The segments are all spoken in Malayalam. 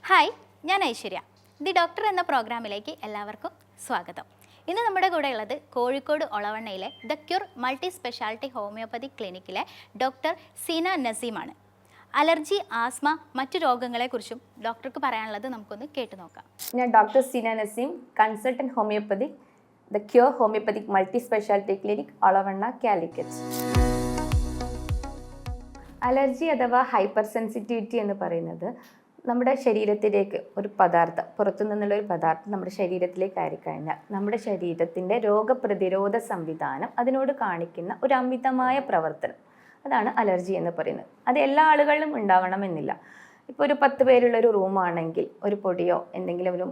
ഹായ്, ഞാൻ ഐശ്വര്യ. ദി ഡോക്ടർ എന്ന പ്രോഗ്രാമിലേക്ക് എല്ലാവർക്കും സ്വാഗതം. ഇന്ന് നമ്മുടെ കൂടെ ഉള്ളത് കോഴിക്കോട് ഒളവണ്ണയിലെ the cure multi speciality homeopathy ക്ലിനിക്കിലെ ഡോക്ടർ സീന നസീമാണ്. അലർജി, ആസ്മ, മറ്റു രോഗങ്ങളെക്കുറിച്ചും ഡോക്ടർക്ക് പറയാനുള്ളത് നമുക്കൊന്ന് കേട്ടു നോക്കാം. ഞാൻ doctor Seena Naseem, consultant homeopathy, the cure homeopathic multi speciality clinic, Olavanna, Calicut. Allergy അഥവാ ഹൈപ്പർ സെൻസിറ്റിവിറ്റി എന്ന് പറയുന്നത് നമ്മുടെ ശരീരത്തിലേക്ക് ഒരു പദാർത്ഥം, പുറത്തു നിന്നുള്ളൊരു പദാർത്ഥം നമ്മുടെ ശരീരത്തിലേക്ക് കയറിക്കഴിഞ്ഞാൽ നമ്മുടെ ശരീരത്തിൻ്റെ രോഗപ്രതിരോധ സംവിധാനം അതിനോട് കാണിക്കുന്ന ഒരു അമിതമായ പ്രവർത്തനം, അതാണ് അലർജി എന്ന് പറയുന്നത്. അത് എല്ലാ ആളുകളിലും ഉണ്ടാവണമെന്നില്ല. ഇപ്പോൾ ഒരു 10 പേരുള്ളൊരു റൂമാണെങ്കിൽ ഒരു പൊടിയോ എന്തെങ്കിലും ഒരു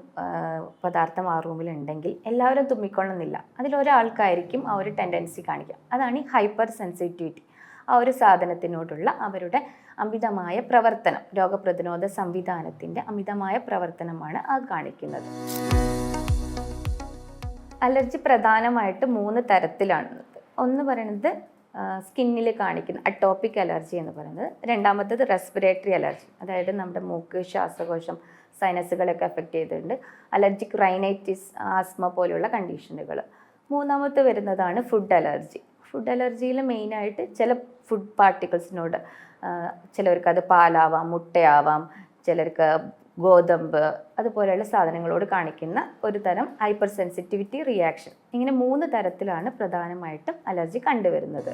പദാർത്ഥം ആ റൂമിലുണ്ടെങ്കിൽ എല്ലാവരും തുമ്മിക്കൊള്ളുന്നില്ല. അതിലൊരാൾക്കായിരിക്കും ആ ഒരു ടെൻഡൻസി കാണിക്കുക. അതാണ് ഈ ഹൈപ്പർ സെൻസിറ്റിവിറ്റി. ആ ഒരു സാധനത്തിനോടുള്ള അവരുടെ അമിതമായ പ്രവർത്തനം, രോഗപ്രതിരോധ സംവിധാനത്തിൻ്റെ അമിതമായ പ്രവർത്തനമാണ് ആ കാണിക്കുന്നത്. അലർജി പ്രധാനമായിട്ട് 3 തരത്തിലാണുള്ളത്. ഒന്ന് പറയുന്നത് സ്കിന്നിൽ കാണിക്കുന്ന അറ്റോപ്പിക് അലർജി എന്ന് പറയുന്നത്. രണ്ടാമത്തേത് റെസ്പിറേറ്ററി അലർജി, അതായത് നമ്മുടെ മൂക്ക്, ശ്വാസകോശം, സൈനസുകളൊക്കെ എഫക്റ്റ് ചെയ്തിട്ടുണ്ട്. അലർജിക് റൈനൈറ്റിസ്, ആസ്മ പോലെയുള്ള കണ്ടീഷനുകൾ. മൂന്നാമത്തെ വരുന്നതാണ് ഫുഡ് അലർജി. ഫുഡ് അലർജിയിൽ മെയിനായിട്ട് ചില ഫുഡ് പാർട്ടിക്കിൾസിനോട്, ചിലർക്ക് അത് പാലാവാം, മുട്ടയാവാം, ചിലർക്ക് ഗോതമ്പ്, അതുപോലെയുള്ള സാധനങ്ങളോട് കാണിക്കുന്ന ഒരു തരം ഹൈപ്പർ സെൻസിറ്റിവിറ്റി റിയാക്ഷൻ. ഇങ്ങനെ 3 തരത്തിലാണ് പ്രധാനമായിട്ടും അലർജി കണ്ടുവരുന്നത്.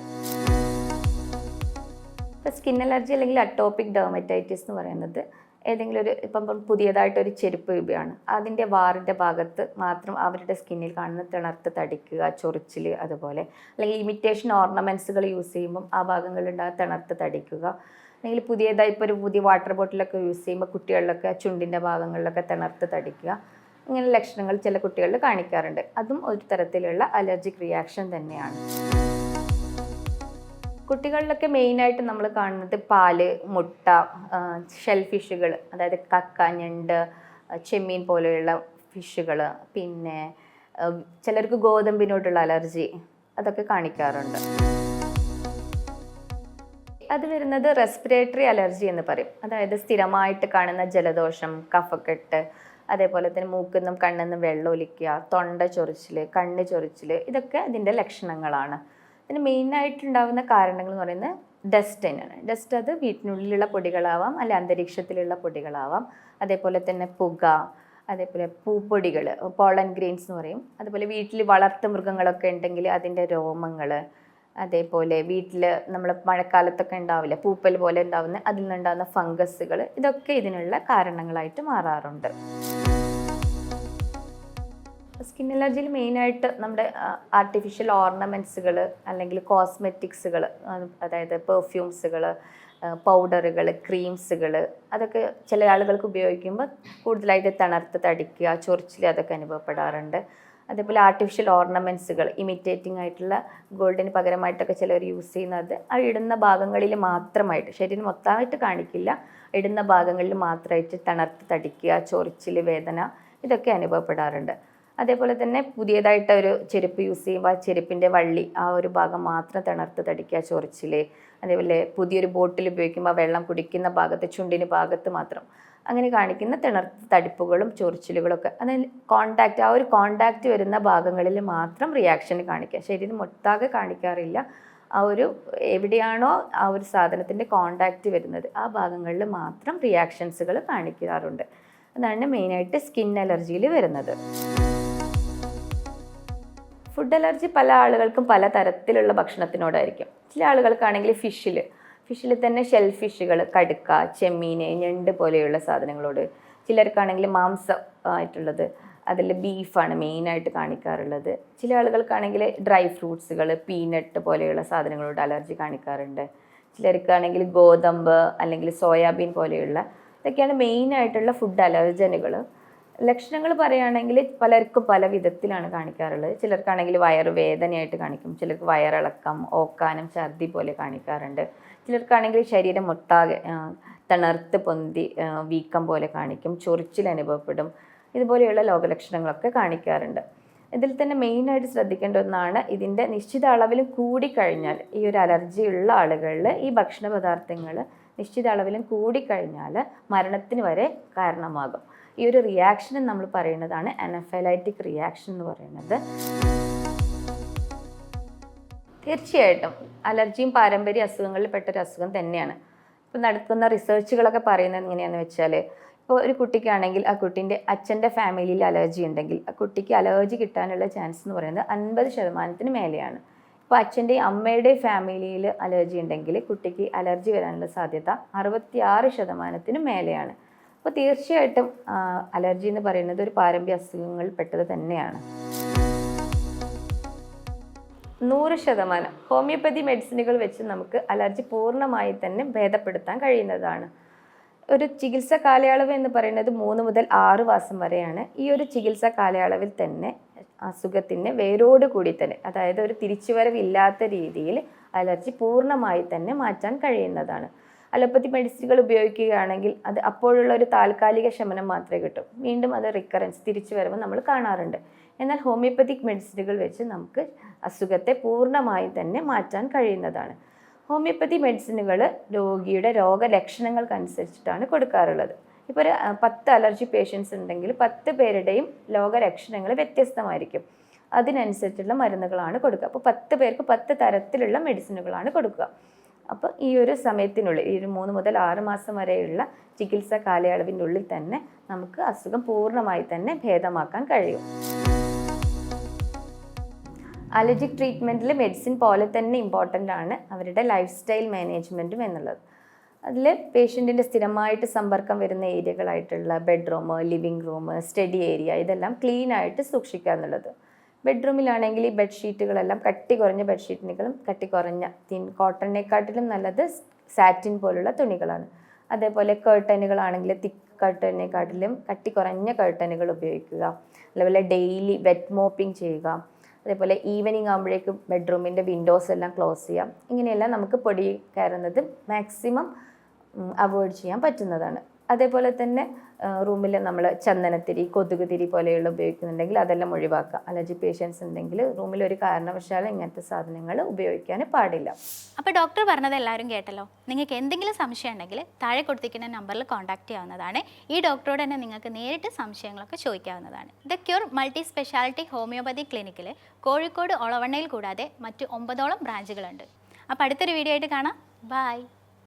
ഇപ്പോൾ സ്കിൻ അലർജി അല്ലെങ്കിൽ അറ്റോപ്പിക് ഡെർമറ്റൈറ്റിസ് എന്ന് പറയുന്നത് ഏതെങ്കിലും ഒരു, ഇപ്പം പുതിയതായിട്ടൊരു ചെരുപ്പ് ഇടുകയാണ്, അതിൻ്റെ വാറിൻ്റെ ഭാഗത്ത് മാത്രം അവരുടെ സ്കിന്നിൽ കാണുന്ന തിണർത്ത് തടിക്കുക, ചൊറിച്ചിൽ, അതുപോലെ അല്ലെങ്കിൽ ഇമിറ്റേഷൻ ഓർണമെൻറ്റ്സുകൾ യൂസ് ചെയ്യുമ്പം ആ ഭാഗങ്ങളിലുണ്ടാകുന്ന തിണർത്ത് തടിക്കുക, അല്ലെങ്കിൽ പുതിയതായി ഇപ്പോൾ ഒരു പുതിയ വാട്ടർ ബോട്ടിലൊക്കെ യൂസ് ചെയ്യുമ്പോൾ കുട്ടികളിലൊക്കെ ചുണ്ടിൻ്റെ ഭാഗങ്ങളിലൊക്കെ തിണർത്ത് തടിക്കുക, ഇങ്ങനെ ലക്ഷണങ്ങൾ ചില കുട്ടികളിൽ കാണിക്കാറുണ്ട്. അതും ഒരു തരത്തിലുള്ള അലർജിക് റിയാക്ഷൻ തന്നെയാണ്. കുട്ടികളിലൊക്കെ മെയിനായിട്ട് നമ്മൾ കാണുന്നത് പാല്, മുട്ട, ഷെൽഫിഷുകൾ, അതായത് കക്ക, ഞണ്ട്, ചെമ്മീൻ പോലെയുള്ള ഫിഷുകൾ, പിന്നെ ചിലർക്ക് ഗോതമ്പിനോടുള്ള അലർജി, അതൊക്കെ കാണിക്കാറുണ്ട്. അത് വരുന്നത് റെസ്പിറേറ്ററി അലർജി എന്ന് പറയും. അതായത് സ്ഥിരമായിട്ട് കാണുന്ന ജലദോഷം, കഫക്കെട്ട്, അതേപോലെ തന്നെ മൂക്കിന്നും കണ്ണിന്നും വെള്ളം ഒലിക്കുക, തൊണ്ട ചൊറിച്ചിൽ, കണ്ണ് ചൊറിച്ചിൽ, ഇതൊക്കെ അതിൻ്റെ ലക്ഷണങ്ങളാണ്. ഇതിന് മെയിനായിട്ടുണ്ടാകുന്ന കാരണങ്ങൾ എന്ന് പറയുന്നത് ഡസ്റ്റ് തന്നെയാണ്. ഡസ്റ്റ് അത് വീട്ടിനുള്ളിലുള്ള പൊടികളാവാം, അല്ലെ അന്തരീക്ഷത്തിലുള്ള പൊടികളാവാം, അതേപോലെ തന്നെ പുക, അതേപോലെ പൂപ്പൊടികൾ, പോളൻ ഗ്രെയിൻസ് എന്ന് പറയും, അതുപോലെ വീട്ടിൽ വളർത്തു മൃഗങ്ങളൊക്കെ ഉണ്ടെങ്കിൽ അതിൻ്റെ രോമങ്ങൾ, അതേപോലെ വീട്ടിൽ നമ്മൾ മഴക്കാലത്തൊക്കെ ഉണ്ടാവില്ല പൂപ്പൽ പോലെ ഉണ്ടാവുന്ന അതിൽ നിന്നുണ്ടാകുന്ന ഫംഗസുകൾ, ഇതൊക്കെ ഇതിനുള്ള കാരണങ്ങളായിട്ട് മാറാറുണ്ട്. സ്കിൻ അലർജിയിൽ മെയിനായിട്ട് നമ്മുടെ ആർട്ടിഫിഷ്യൽ ഓർണമെൻറ്റ്സുകൾ അല്ലെങ്കിൽ കോസ്മെറ്റിക്സുകൾ, അതായത് പെർഫ്യൂംസുകൾ, പൗഡറുകൾ, ക്രീംസുകൾ, അതൊക്കെ ചില ആളുകൾക്ക് ഉപയോഗിക്കുമ്പോൾ കൂടുതലായിട്ട് തണർത്ത് തടിക്കുക, ചൊറിച്ചിൽ, അതൊക്കെ അനുഭവപ്പെടാറുണ്ട്. അതേപോലെ ആർട്ടിഫിഷ്യൽ ഓർണമെൻറ്റ്സുകൾ, ഇമിറ്റേറ്റിംഗ് ആയിട്ടുള്ള ഗോൾഡിന് പകരമായിട്ടൊക്കെ ചിലർ യൂസ് ചെയ്യുന്നത് ആ ഇടുന്ന ഭാഗങ്ങളിൽ മാത്രമായിട്ട്, ശരീരം മൊത്തമായിട്ട് കാണിക്കില്ല, ഇടുന്ന ഭാഗങ്ങളിൽ മാത്രമായിട്ട് തണർത്ത് തടിക്കുക, ചൊറിച്ചിൽ, വേദന, ഇതൊക്കെ അനുഭവപ്പെടാറുണ്ട്. അതേപോലെ തന്നെ പുതിയതായിട്ട് ഒരു ചെരുപ്പ് യൂസ് ചെയ്യുമ്പോൾ ആ ചെരുപ്പിൻ്റെ വള്ളി, ആ ഒരു ഭാഗം മാത്രം തിണർത്ത് തടിക്കുക, ചൊറിച്ചിൽ, അതേപോലെ പുതിയൊരു ബോട്ടിൽ ഉപയോഗിക്കുമ്പോൾ വെള്ളം കുടിക്കുന്ന ഭാഗത്ത്, ചുണ്ടിന് ഭാഗത്ത് മാത്രം അങ്ങനെ കാണിക്കുന്ന തിണർത്ത് തടിപ്പുകളും ചൊറിച്ചിലുകളൊക്കെ, അതായത് കോണ്ടാക്റ്റ്, ആ ഒരു കോണ്ടാക്റ്റ് വരുന്ന ഭാഗങ്ങളിൽ മാത്രം റിയാക്ഷൻ കാണിക്കുക, ശരീരം മൊത്താകെ കാണിക്കാറില്ല. ആ ഒരു എവിടെയാണോ ആ ഒരു സാധനത്തിൻ്റെ കോണ്ടാക്റ്റ് വരുന്നത് ആ ഭാഗങ്ങളിൽ മാത്രം റിയാക്ഷൻസുകൾ കാണിക്കാറുണ്ട്. അതാണ് മെയിനായിട്ട് സ്കിൻ അലർജിയിൽ വരുന്നത്. ഫുഡ് അലർജി പല ആളുകൾക്കും പല തരത്തിലുള്ള ഭക്ഷണത്തിനോടായിരിക്കും. ചില ആളുകൾക്കാണെങ്കിൽ ഫിഷിൽ തന്നെ ഷെൽ ഫിഷുകൾ, കടുക്ക, ചെമ്മീൻ, ഞണ്ട് പോലെയുള്ള സാധനങ്ങളോട്. ചിലർക്കാണെങ്കിൽ മാംസം ആയിട്ടുള്ളത്, അതിൽ ബീഫാണ് മെയിനായിട്ട് കാണിക്കാറുള്ളത്. ചില ആളുകൾക്കാണെങ്കിൽ ഡ്രൈ ഫ്രൂട്ട്സുകൾ, പീനട്ട് പോലെയുള്ള സാധനങ്ങളോട് അലർജി കാണിക്കാറുണ്ട്. ചിലർക്കാണെങ്കിൽ ഗോതമ്പ് അല്ലെങ്കിൽ സോയാബീൻ പോലെയുള്ള, ഇതൊക്കെയാണ് മെയിനായിട്ടുള്ള ഫുഡ് അലർജനുകൾ. ലക്ഷണങ്ങൾ പറയുകയാണെങ്കിൽ പലർക്കും പല വിധത്തിലാണ് കാണിക്കാറുള്ളത്. ചിലർക്കാണെങ്കിൽ വയറുവേദനയായിട്ട് കാണിക്കും, ചിലർക്ക് വയറിളക്കം, ഓക്കാനം, ഛർദി പോലെ കാണിക്കാറുണ്ട്. ചിലർക്കാണെങ്കിൽ ശരീരം ഒട്ടാകെ തണർത്ത് പൊന്തി വീക്കം പോലെ കാണിക്കും, ചൊറിച്ചിൽ അനുഭവപ്പെടും, ഇതുപോലെയുള്ള രോഗലക്ഷണങ്ങളൊക്കെ കാണിക്കാറുണ്ട്. ഇതിൽ തന്നെ മെയിനായിട്ട് ശ്രദ്ധിക്കേണ്ട ഒന്നാണ്, ഇതിൻ്റെ നിശ്ചിത അളവിൽ കൂടിക്കഴിഞ്ഞാൽ ഈ ഒരു അലർജി ഉള്ള ആളുകളിൽ ഈ ഭക്ഷണ പദാർത്ഥങ്ങൾ നിശ്ചിത അളവിലും കൂടിക്കഴിഞ്ഞാൽ മരണത്തിന് വരെ കാരണമാകും. ഈ ഒരു റിയാക്ഷൻ നമ്മൾ പറയുന്നതാണ് അനഫൈലൈറ്റിക് റിയാക്ഷൻ എന്ന് പറയുന്നത്. തീർച്ചയായിട്ടും അലർജിയും പാരമ്പര്യ അസുഖങ്ങളിൽ പെട്ടൊരു അസുഖം തന്നെയാണ്. ഇപ്പോൾ നടക്കുന്ന റിസർച്ചുകളൊക്കെ പറയുന്നത് എങ്ങനെയാണെന്ന് വെച്ചാൽ, ഇപ്പോൾ ഒരു കുട്ടിക്കാണെങ്കിൽ ആ കുട്ടീൻ്റെ അച്ഛൻ്റെ ഫാമിലിയിൽ അലർജി ഉണ്ടെങ്കിൽ ആ കുട്ടിക്ക് അലർജി കിട്ടാനുള്ള ചാൻസ് എന്ന് പറയുന്നത് 50% മേലെയാണ്. ഇപ്പോൾ അച്ഛൻ്റെയും അമ്മയുടെയും ഫാമിലിയിൽ അലർജി ഉണ്ടെങ്കിൽ കുട്ടിക്ക് അലർജി വരാനുള്ള സാധ്യത 66% മേലെയാണ്. അപ്പോൾ തീർച്ചയായിട്ടും അലർജി എന്ന് പറയുന്നത് ഒരു പാരമ്പര്യ അസുഖങ്ങളിൽ പെട്ടത് തന്നെയാണ്. 100% ഹോമിയോപ്പതി മെഡിസിനുകൾ വെച്ച് നമുക്ക് അലർജി പൂർണ്ണമായി തന്നെ ഭേദപ്പെടുത്താൻ കഴിയുന്നതാണ്. ഒരു ചികിത്സാ കാലയളവ് എന്ന് പറയുന്നത് 3 മുതൽ 6 മാസം വരെയാണ്. ഈ ഒരു ചികിത്സാ കാലയളവിൽ തന്നെ അസുഖത്തിന് വേരോട് കൂടി തന്നെ, അതായത് ഒരു തിരിച്ചുവരവില്ലാത്ത രീതിയിൽ അലർജി പൂർണ്ണമായി തന്നെ മാറ്റാൻ കഴിയുന്നതാണ്. അലോപ്പതി മെഡിസിനുകൾ ഉപയോഗിക്കുകയാണെങ്കിൽ അത് അപ്പോഴുള്ള ഒരു താൽക്കാലിക ശമനം മാത്രമേ കിട്ടും. വീണ്ടും അത് റിക്കറൻസ് തിരിച്ചു വരുമ്പോൾ നമ്മൾ കാണാറുണ്ട്. എന്നാൽ ഹോമിയോപ്പതിക് മെഡിസിനുകൾ വെച്ച് നമുക്ക് അസുഖത്തെ പൂർണ്ണമായി തന്നെ മാറ്റാൻ കഴിയുന്നതാണ്. ഹോമിയോപ്പതി മെഡിസിനുകൾ രോഗിയുടെ രോഗലക്ഷണങ്ങൾക്കനുസരിച്ചിട്ടാണ് കൊടുക്കാറുള്ളത്. ഇപ്പോൾ ഒരു 10 അലർജി പേഷ്യൻസ് ഉണ്ടെങ്കിൽ 10 പേരുടെയും രോഗലക്ഷണങ്ങൾ വ്യത്യസ്തമായിരിക്കും. അതിനനുസരിച്ചുള്ള മരുന്നുകളാണ് കൊടുക്കുക. അപ്പോൾ 10 പേർക്ക് 10 തരത്തിലുള്ള മെഡിസിനുകളാണ് കൊടുക്കുക. അപ്പോൾ ഈ ഒരു സമയത്തിനുള്ളിൽ, ഈ ഒരു 3 മുതൽ 6 മാസം വരെയുള്ള ചികിത്സാ കാലയളവിൻ്റെ ഉള്ളിൽ തന്നെ നമുക്ക് അസുഖം പൂർണ്ണമായി തന്നെ ഭേദമാക്കാൻ കഴിയും. അലർജിക് ട്രീറ്റ്മെൻറ്റിൽ മെഡിസിൻ പോലെ തന്നെ ഇമ്പോർട്ടൻ്റ് ആണ് അവരുടെ ലൈഫ് സ്റ്റൈൽ മാനേജ്മെൻറ്റും എന്നുള്ളത്. അതിൽ പേഷ്യൻറ്റിൻ്റെ സ്ഥിരമായിട്ട് സമ്പർക്കം വരുന്ന ഏരിയകളായിട്ടുള്ള bedroom, living room, study area ഇതെല്ലാം ക്ലീനായിട്ട് സൂക്ഷിക്കുക എന്നുള്ളത്. ബെഡ്റൂമിലാണെങ്കിൽ ഈ ബെഡ്ഷീറ്റുകളെല്ലാം കട്ടി കുറഞ്ഞ ബെഡ്ഷീറ്റിനെക്കാളും കട്ടി കുറഞ്ഞ കോട്ടണിനെക്കാട്ടിലും നല്ലത് സാറ്റിൻ പോലുള്ള തുണികളാണ്. അതേപോലെ കേർട്ടനുകളാണെങ്കിൽ തിക്ക് കേർട്ടനെക്കാട്ടിലും കട്ടി കുറഞ്ഞ കേർട്ടനുകൾ ഉപയോഗിക്കുക. അതേപോലെ ഡെയിലി വെറ്റ് മോപ്പിംഗ് ചെയ്യുക. അതേപോലെ ഈവനിങ് ആകുമ്പോഴേക്കും ബെഡ്റൂമിൻ്റെ വിൻഡോസ് എല്ലാം ക്ലോസ് ചെയ്യാം. ഇങ്ങനെയെല്ലാം നമുക്ക് പൊടി കയറുന്നത് മാക്സിമം അവോയ്ഡ് ചെയ്യാൻ പറ്റുന്നതാണ്. അതേപോലെ തന്നെ റൂമിൽ നമ്മൾ ചന്ദനത്തിരി, കൊതുക് തിരി പോലെയുള്ള ഉപയോഗിക്കുന്നുണ്ടെങ്കിൽ അതെല്ലാം ഒഴിവാക്കുക. അലർജി പേഷ്യൻസ് ഉണ്ടെങ്കിൽ റൂമിൽ ഒരു കാരണവശാലും ഇങ്ങനത്തെ സാധനങ്ങൾ ഉപയോഗിക്കാൻ പാടില്ല. അപ്പോൾ ഡോക്ടർ പറഞ്ഞത് എല്ലാവരും കേട്ടല്ലോ. നിങ്ങൾക്ക് എന്തെങ്കിലും സംശയം ഉണ്ടെങ്കിൽ താഴെ കൊടുത്തിരിക്കുന്ന നമ്പറിൽ കോൺടാക്ട് ചെയ്യാവുന്നതാണ്. ഈ ഡോക്ടറോട് തന്നെ നിങ്ങൾക്ക് നേരിട്ട് സംശയങ്ങളൊക്കെ ചോദിക്കാവുന്നതാണ്. The cure multi speciality homeopathy ക്ലിനിക്കിൽ കോഴിക്കോട് ഒളവണ്ണയിൽ കൂടാതെ മറ്റ് 9ഓളം ബ്രാഞ്ചുകളുണ്ട്. അപ്പോൾ അടുത്തൊരു വീഡിയോ ആയിട്ട് കാണാം. ബൈ.